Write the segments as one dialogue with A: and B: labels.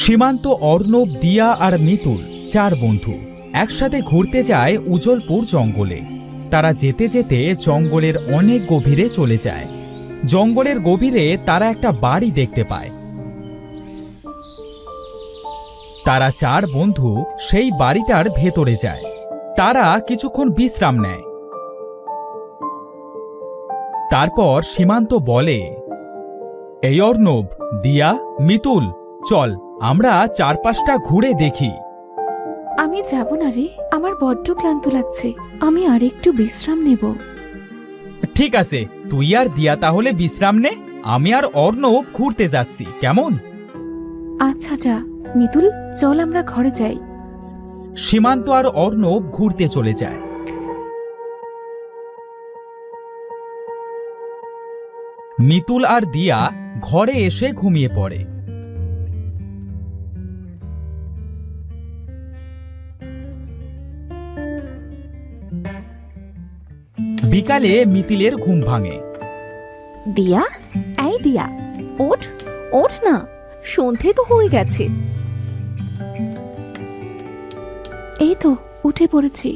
A: সীমান্ত, অর্ণব, দিয়া আর মিতুল চার বন্ধু একসাথে ঘুরতে যায় উজ্জ্বলপুর জঙ্গলে। তারা যেতে যেতে জঙ্গলের অনেক গভীরে চলে যায়। জঙ্গলের গভীরে তারা একটা বাড়ি দেখতে পায়। তারা চার বন্ধু সেই বাড়িটার ভেতরে যায়। তারা কিছুক্ষণ বিশ্রাম নেয়। তারপর সীমান্ত বলে, এই অর্ণব, দিয়া, মিতুল, চল আমরা চারপাশটা ঘুরে দেখি।
B: আমি যাব না রে, আমার বড্ড ক্লান্ত লাগছে, আমি আর একটু বিশ্রাম নেব।
A: ঠিক আছে, তুই আর দিয়া তাহলে বিশ্রাম নে, আমি আর অর্ণব ঘুরতে যাচ্ছি, কেমন?
B: আচ্ছা যা। মিতুল, চল আমরা ঘরে যাই।
A: সীমান্ত আর অর্ণব ঘুরতে চলে যায়। মিতুল আর দিয়া ঘরে এসে ঘুমিয়ে পড়ে। বিকালে মিতিলের ঘুম ভাঙে।
B: দিয়া, এই দিয়া, ওঠ, ওঠ না, সন্ধে তো হয়ে গেছে। এই তো উঠে পড়েছি।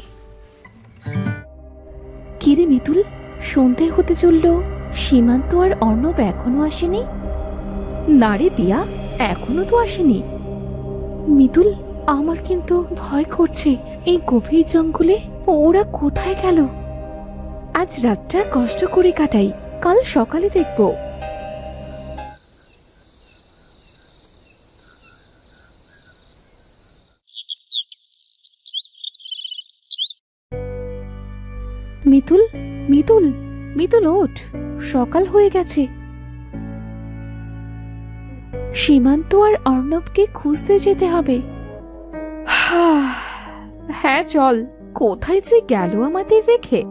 B: কিরে মিতুল, সন্ধে হতে চলল, সীমান্ত আর অর্ণব এখনো আসেনি? না রে দিয়া, এখনো তো আসেনি। মিতুল, আমার কিন্তু ভয় করছে, এই গভীর জঙ্গলে ওরা কোথায় গেল? আজ রাতটা কষ্ট করে কাটাই, কাল সকালে দেখব। মিতুল, মিতুল, মিতুল ওঠ, সকাল হয়ে গেছে। সীমান্ত আর অর্ণবকে খুঁজতে যেতে হবে। হ্যাঁ চল, কোথায় যে গেল আমাদের রেখে।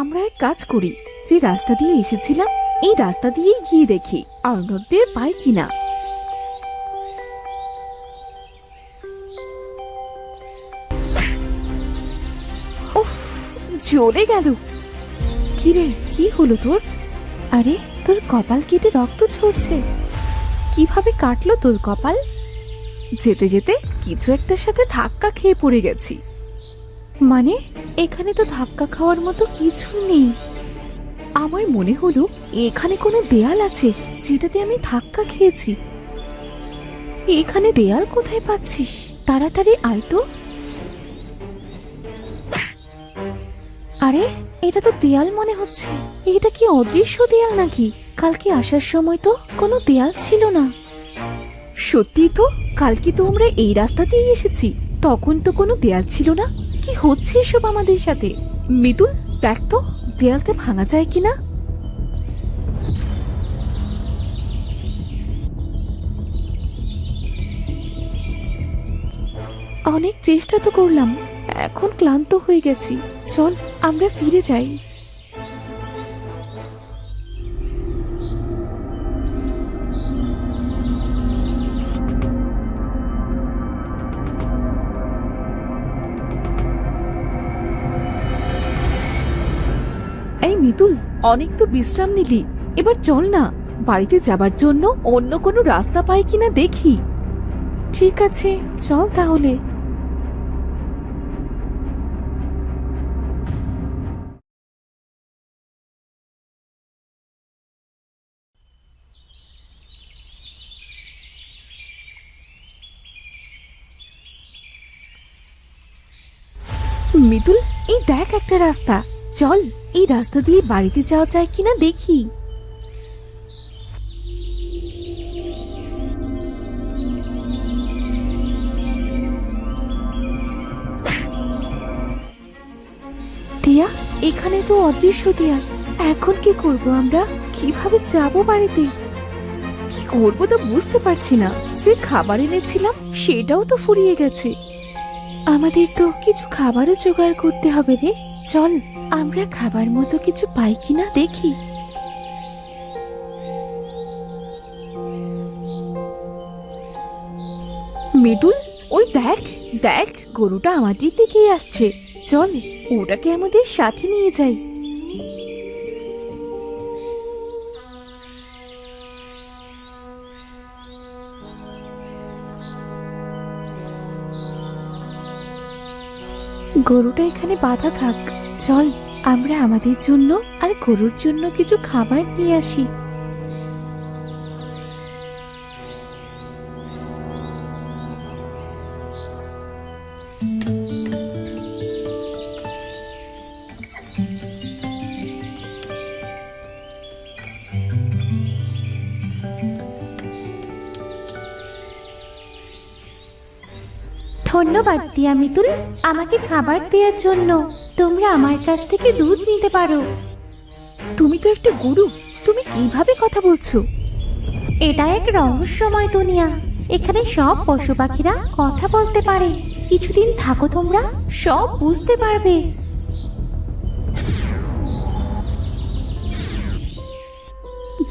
B: আমরা এক কাজ করি, যে রাস্তা দিয়ে এসেছিলাম এই রাস্তা দিয়েই গিয়ে দেখি অর্ণবদের পাই কিনা। উফ, জ্বলে গেল। কিরে, কি হলো তোর? আরে, তোর কপাল কেটে রক্ত ঝরছে। কিভাবে কাটলো তোর কপাল? যেতে যেতে কিছু একটার সাথে ধাক্কা খেয়ে পড়ে গেছি। মানে, এখানে তো ধাক্কা খাওয়ার মতো কিছু নেই। আমার মনে হলো এখানে কোনো দেয়াল আছে যেটাতে আমি ধাক্কা খেয়েছি। এখানে দেয়াল কোথায় পাচ্ছিস? তাড়াতাড়ি আয় তো। আরে, এটা তো দেয়াল মনে হচ্ছে। এটা কি অদৃশ্য দেয়াল নাকি? কালকে আসার সময় তো কোনো দেয়াল ছিল না। সত্যি তো, কালকে তো আমরা এই রাস্তা দিয়ে এসেছি, তখন তো কোনো দেয়াল ছিল না। কি হচ্ছে এসব আমাদের সাথে? মিতুল, দেখ তো দেয়ালটা ভাঙা যায় কিনা। অনেক চেষ্টা তো করলাম, এখন ক্লান্ত হয়ে গেছি। চল আমরা ফিরে যাই। এই মিতুল, অনেক তো বিশ্রাম নিলি, এবার চল না, বাড়িতে যাবার জন্য অন্য কোনো রাস্তা পাই কিনা দেখি। ঠিক আছে, চল তাহলে। মিতুল, এই দেখ একটা রাস্তা, চল এই রাস্তা দিয়ে বাড়িতে যাওয়া যায় কিনা দেখি। দিয়া, এখানে তো অদৃশ্য দেয়াল, এখন কি করব আমরা? কিভাবে যাব বাড়িতে? কি করব তো বুঝতে পারছি না। যে খাবার এনেছিলাম সেটাও তো ফুরিয়ে গেছে। আমাদের তো কিছু খাবারও জোগাড় করতে হবে রে। চল আমরা খাবার মতো কিছু পাই কিনা দেখি। মৃদুল, ওই দেখ দেখ, গরুটা আমাদের দিকেই আসছে, চল ওটাকে আমাদের সাথে নিয়ে যাই। গরুটা এখানে বাঁধা থাক, চল আমরা আমাদের জন্য আর গরুর জন্য কিছু খাবার নিয়ে আসি। ধন্যবাদ দিয়া মিতুল, আমাকে খাবার দেওয়ার জন্য। তোমরা আমার কাছ থেকে দুধ নিতে পারো। তুমি তো একটা গরু, তুমি কিভাবে কথা বলছো? এটা এক রহস্যময় দুনিয়া, এখানে সব পশু পাখিরা কথা বলতে পারে। কিছুদিন থাকো, তোমরা সব বুঝতে পারবে।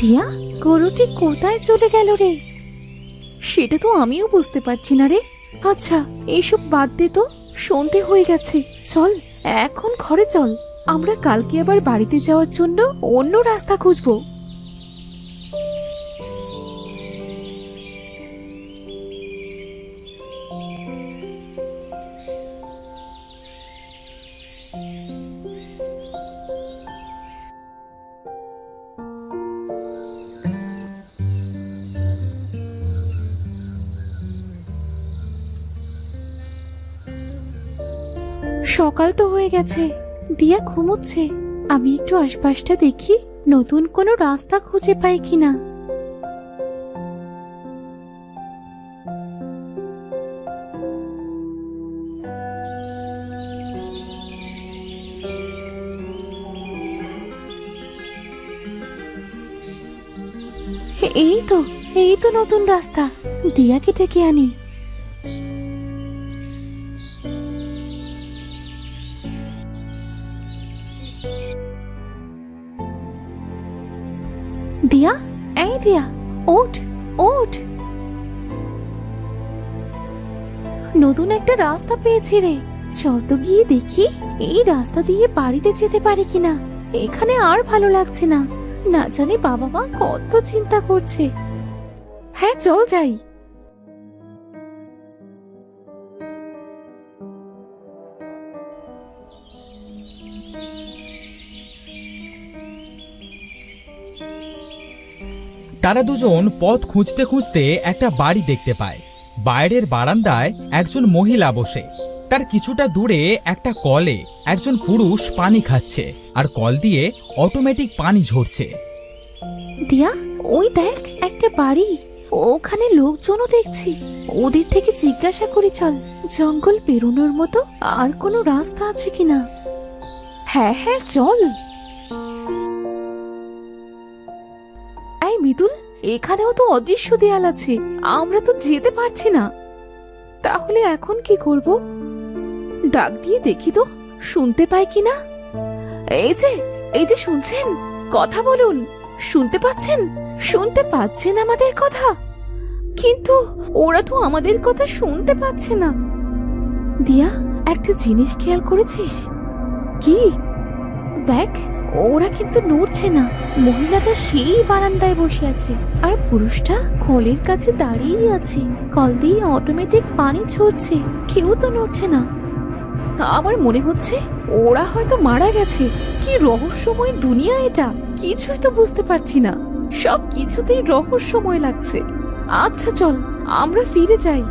B: দিয়া, গরুটি কোথায় চলে গেল রে? সেটা তো আমিও বুঝতে পারছি না রে। আচ্ছা, এইসব বাদ দে তো, সন্ধে হয়ে গেছে, চল এখন ঘরে চল। আমরা কালকে আবার বাড়িতে যাওয়ার জন্য অন্য রাস্তা খুঁজবো। সকাল তো হয়ে গেছে, দিয়া ঘুমোচ্ছে। আমি একটু আশপাশটা দেখি, নতুন কোনো রাস্তা খুঁজে পাই কিনা। এই তো নতুন রাস্তা, দিয়াকে ডেকে আনি। দিয়া, এই দিয়া, ওঠ ওঠ, নতুন একটা রাস্তা পেয়েছি রে। চল তো গিয়ে দেখি এই রাস্তা দিয়ে বাড়িতে যেতে পারি কিনা। এখানে আর ভালো লাগছে না, না জানি বাবা মা কত চিন্তা করছে। হ্যাঁ চল যাই।
A: তারা দুজন পথ খুঁজতে খুঁজতে একটা বাড়ি দেখতে পায়। বাইরের বারান্দায় একজন মহিলা বসে, তার কিছুটা দূরে একটা কলে একজন পুরুষ পানি খাচ্ছে, আর কল দিয়ে অটোমেটিক পানি ঝরছে।
B: দিয়া, ওই দেখ একটা বাড়ি, ওখানে লোকজনও দেখছি। ওদের থেকে জিজ্ঞাসা করি চল, জঙ্গল পেরোনোর মতো আর কোনো রাস্তা আছে কিনা। হ্যাঁ হ্যাঁ চল। এই মিতুল, এখানেও তো অদৃশ্য দেয়াল আছে, আমরা তো যেতে পারছি না। তাহলে এখন কি করব? ডাক দিয়ে দেখি তো, শুনতে পাই কিনা। এই যে শুনছেন, কথা বলুন। শুনতে পাচ্ছেন? শুনতে পাচ্ছেন আমাদের কথা? কিন্তু ওরা তো আমাদের কথা শুনতে পাচ্ছে না। দিয়া, একটা জিনিস খেয়াল করেছিস? কি? দেখ, ওরা কিন্তু নড়ছে না। মহিলাটা সেই বারান্দায় বসে আছে, আর পুরুষটা কলের কাছে দাঁড়িয়ে আছে। কল দিয়ে অটোমেটিক পানি ঝরছে, কেউ তো নড়ছে না। আমার মনে হচ্ছে ওরা হয়তো মারা গেছে। কি রহস্যময় দুনিয়া এটা, কিছুই তো বুঝতে পারছি না। সব কিছুতেই রহস্যময় লাগছে। আচ্ছা চল, আমরা ফিরে যাই।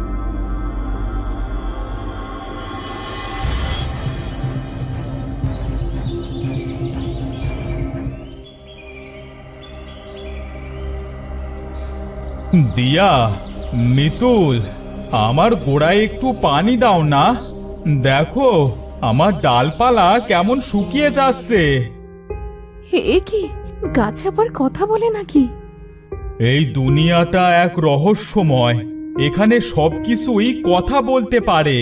A: দিয়া, মিতুল, আমার গোড়ায় একটু পানি দাও না। দেখো আমার ডালপালা কেমন শুকিয়ে যাচ্ছে।
B: এ কি, গাছ আবার কথা বলে নাকি?
A: এই দুনিয়াটা এক রহস্যময়, এখানে সবকিছুই কথা বলতে পারে।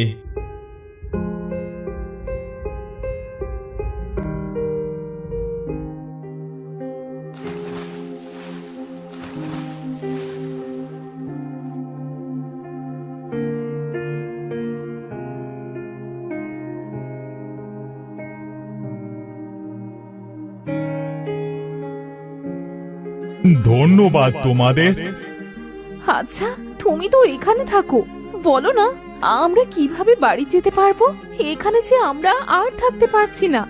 C: ধন্যবাদ তোমাদের।
B: আচ্ছা, তুমি তো এখানে থাকো, বলো না আমরা কিভাবে বাড়ি যেতে পারবো? এখানে যে আমরা আর থাকতে পারছি না।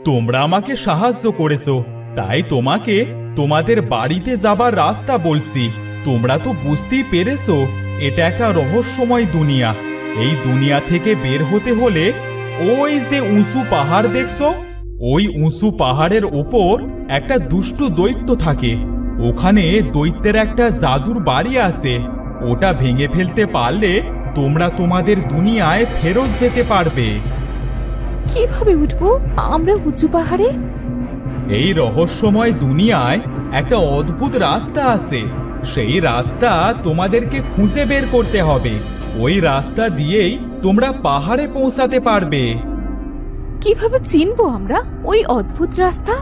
A: তোমরা আমাকে সাহায্য করেছো, তাই তোমাকে তোমাদের বাড়িতে যাবার রাস্তা বলছি। তোমরা তো বুঝতেই পেরেছো এটা একটা রহস্যময় দুনিয়া। এই দুনিয়া থেকে বের হতে হলে ওই যে উঁচু পাহাড় দেখছো, ওই উঁচু পাহাড়ের ওপর একটা দুষ্টু দৈত্য থাকে। ওখানে দৈত্যের একটা জাদুর বাড়ি আছে। ওটা ভেঙে ফেলতে পারলে তোমরা তোমাদের দুনিয়ায় ফেরত যেতে পারবে।
B: কিভাবে উঠবো আমরা উঁচু পাহাড়ে?
A: এই রহস্যময় দুনিয়ায় একটা অদ্ভুত রাস্তা আছে। সেই রাস্তা তোমাদেরকে খুঁজে বের করতে হবে। ওই রাস্তা দিয়েই তোমরা পাহাড়ে পৌঁছাতে পারবে।
B: কিভাবে চিনবো আমরা ওই অদ্ভুত রাস্তা?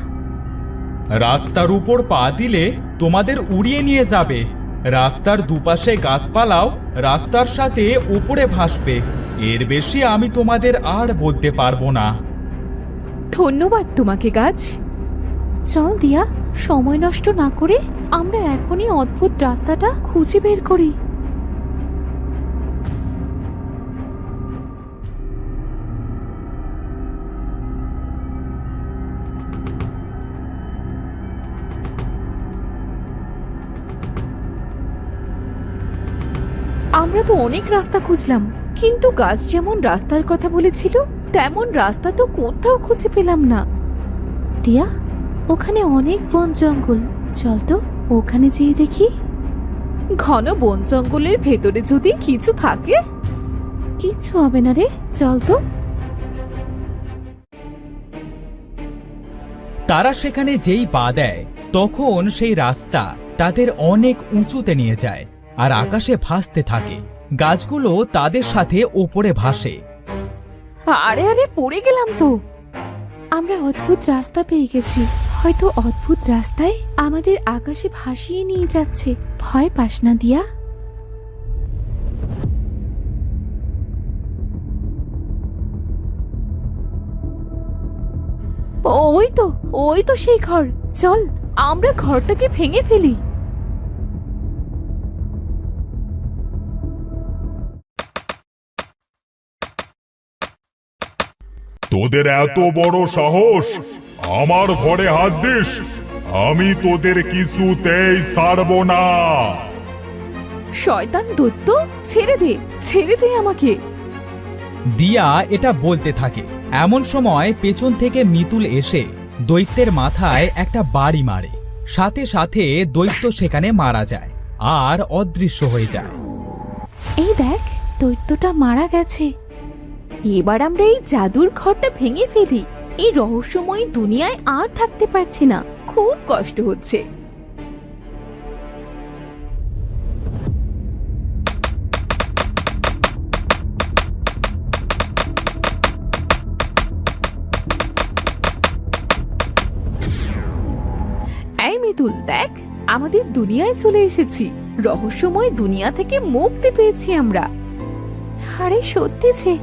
A: রাস্তার উপর পা দিলে তোমাদের উড়িয়ে নিয়ে যাবে। রাস্তার দুপাশে গাছপালাও রাস্তার সাথে উপরে ভাসবে। এর বেশি আমি তোমাদের আর বলতে পারবো না।
B: ধন্যবাদ তোমাকে গাছ। চল দিয়া, সময় নষ্ট না করে আমরা এখনই অদ্ভুত রাস্তাটা খুঁজে বের করি। আমরা তো অনেক রাস্তা খুঁজলাম, কিন্তু গাছ যেমন রাস্তার কথা বলেছিল তেমন রাস্তা তো কোথাও খুঁজে পেলাম না। দিয়া, ওখানে অনেক বন জঙ্গল, চল তো ওখানে যেয়ে দেখি। ঘন বন জঙ্গলের ভেতরে যদি কিছু থাকে? কিচ্ছু হবে না রে, চল তো।
A: তারা সেখানে যেই পা দেয় তখন সেই রাস্তা তাদের অনেক উঁচুতে নিয়ে যায় আর আকাশে ভাসতে থাকে। গাছগুলো তাদের সাথে ওপরে ভাসে।
B: আরে আরে, পড়ে গেলাম তো। আমরা অদ্ভুত রাস্তা পেয়ে গেছি। হয়তো অদ্ভুত রাস্তায় আমাদের আকাশে ভাসিয়ে নিয়ে যাচ্ছে। ভয় পাস না দিয়া। ওই তো সেই ঘর। চল আমরা ঘরটাকে ভেঙে ফেলি।
C: তোদের এত বড় সাহস, আমার ঘরে হাত দিস? আমি তোদের কিছুতেই ছাড়বো না।
B: শয়তান দৈত্য, ছেড়ে দে আমাকে।
A: দিয়া এটা বলতে থাকে। এমন সময় পেছন থেকে মিতুল এসে দৈত্যের মাথায় একটা বাড়ি মারে। সাথে সাথে দৈত্য সেখানে মারা যায় আর অদৃশ্য হয়ে যায়।
B: এই দেখ, দৈত্যটা মারা গেছে। এবার আমরা এই জাদুর ঘরটা ভেঙে ফেলি। এই রহস্যময় দুনিয়ায় আর থাকতে পারছি না, খুব কষ্ট হচ্ছে। এই মিতুল, দেখ আমাদের দুনিয়ায় চলে এসেছি। রহস্যময় দুনিয়া থেকে মুক্তি পেয়েছি আমরা। আরে সত্যি যে,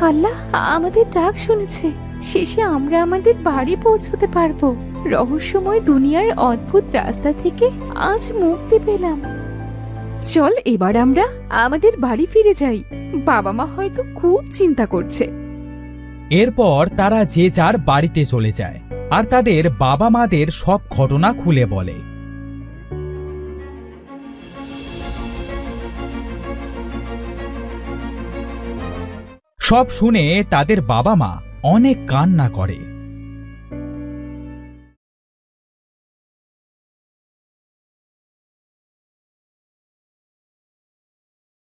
B: আল্লাহ আমাদের ডাক শুনেছে। শেষে আমরা আমাদের বাড়ি পৌঁছতে পারবো। রহস্যময় দুনিয়ার অদ্ভুত রাস্তা থেকে আজ মুক্তি পেলাম। চল এবার আমরা আমাদের বাড়ি ফিরে যাই। বাবা মা হয়তো খুব চিন্তা করছে।
A: এরপর তারা যে যার বাড়িতে চলে যায় আর তাদের বাবা মাদের সব ঘটনা খুলে বলে। সব শুনে তাদের বাবা মা অনেক কান্না করে।